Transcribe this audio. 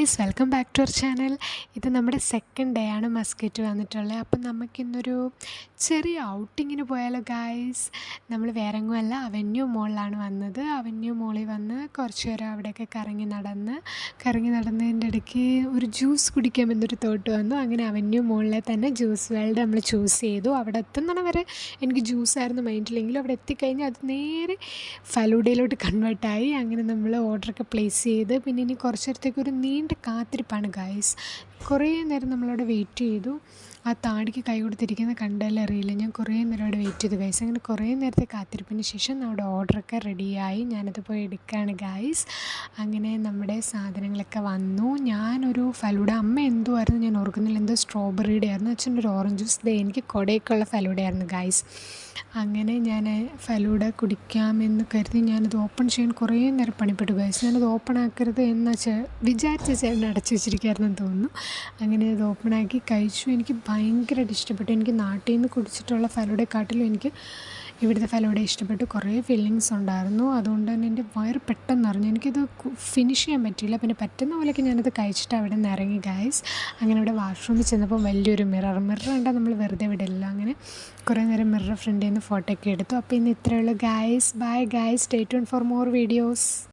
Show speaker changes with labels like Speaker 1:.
Speaker 1: Guys, welcome back to our channel. ഇത് നമ്മുടെ second day ആണ് മസ്കറ്റ് വന്നിട്ടുള്ളത്. അപ്പം നമുക്കിന്നൊരു ചെറിയ ഔട്ടിങ്ങിന് പോയാലോ ഗായ്സ്. നമ്മൾ വേറെ എങ്ങുമല്ല, അവന്യൂ മോളിലാണ് വന്നത്. അവന്യൂ മോളിൽ വന്ന് കുറച്ച് നേരം അവിടെയൊക്കെ കറങ്ങി നടന്നതിൻ്റെ ഇടയ്ക്ക് ഒരു ജ്യൂസ് കുടിക്കാമെന്നൊരു തോട്ട് വന്നു. അങ്ങനെ അവന്യൂ മോളിലെ തന്നെ ജ്യൂസ് വേൾഡ് നമ്മൾ ചൂസ് ചെയ്തു. അവിടെ എത്തുന്നിടം വരെ എനിക്ക് ജ്യൂസായിരുന്നു മൈൻഡിലെങ്കിലും അവിടെ എത്തിക്കഴിഞ്ഞാൽ അത് നേരെ ഫലൂഡയിലോട്ട് കൺവേർട്ടായി. അങ്ങനെ നമ്മൾ ഓർഡറൊക്കെ പ്ലേസ് ചെയ്ത് പിന്നെ ഇനി കുറച്ച് നേരത്തേക്ക് ഒരു നീണ്ട കാത്തിരിപ്പാണ് ഗായ്സ്. കുറേ നേരം നമ്മളവിടെ വെയിറ്റ് ചെയ്തു. ആ താടിക്ക് കൈ കൊടുത്തിരിക്കുന്ന കണ്ടാലേ അറിയില്ല, ഞാൻ കുറേ നേരം അവിടെ വെയിറ്റ് ചെയ്തു ഗായ്സ്. അങ്ങനെ കുറേ നേരത്തെ കാത്തിരിപ്പിന് ശേഷം നമ്മുടെ ഓർഡറൊക്കെ റെഡിയായി. ഞാനത് പോയി എടുക്കുകയാണ് ഗായ്സ്. അങ്ങനെ നമ്മുടെ സാധനങ്ങളൊക്കെ വന്നു. ഞാനൊരു ഫലൂഡ, അമ്മ എന്തുമായിരുന്നു ഞാൻ ഓർക്കുന്നില്ല, എന്തോ സ്ട്രോബെറിയുടെ ആയിരുന്നു, അച്ഛൻ്റെ ഒരു ഓറഞ്ച് ജ്യൂസ്, എനിക്ക് കൊടയൊക്കെയുള്ള ഫലൂഡയായിരുന്നു ഗായ്സ്. അങ്ങനെ ഞാൻ ഫലൂഡ കുടിക്കാമെന്ന് കരുതി ഞാനത് ഓപ്പൺ ചെയ്യാൻ കുറേ നേരം പണിപ്പെട്ടു ഗായ്സ്. ഞാനത് ഓപ്പൺ ആക്കരുത് എന്ന് വിചാരിച്ച ചേട്ടൻ അടച്ചു വെച്ചിരിക്കുകയായിരുന്നെന്ന് തോന്നുന്നു. അങ്ങനെ അത് ഓപ്പണാക്കി കഴിച്ചു. എനിക്ക് ഭയങ്കരമായിട്ട് ഇഷ്ടപ്പെട്ടു. എനിക്ക് നാട്ടിൽ നിന്ന് കുടിച്ചിട്ടുള്ള ഫലൂഡയെക്കാട്ടിലും എനിക്ക് ഇവിടുത്തെ ഫലൂഡ ഇഷ്ടപ്പെട്ടു. കുറേ ഫില്ലിങ്സ് ഉണ്ടായിരുന്നു, അതുകൊണ്ട് തന്നെ എൻ്റെ വയറ് പെട്ടെന്ന് നിറഞ്ഞു. എനിക്കത് ഫിനിഷ് ചെയ്യാൻ പറ്റിയില്ല. പിന്നെ പറ്റുന്ന പോലെയൊക്കെ ഞാനത് കഴിച്ചിട്ട് അവിടെ നിന്ന് ഇറങ്ങി ഗായ്സ്. അങ്ങനെ ഇവിടെ വാഷ്റൂമിൽ ചെന്നപ്പോൾ വലിയൊരു മിറർ കണ്ടാൽ നമ്മൾ വെറുതെ വിടില്ല. അങ്ങനെ കുറേ നേരം മിറർ ഫ്രണ്ടിൽ നിന്ന് ഫോട്ടോ ഒക്കെ എടുത്തു. അപ്പോൾ ഇന്ന് ഇത്രയേ ഉള്ളൂ guys. Bye guys, stay tune for more videos.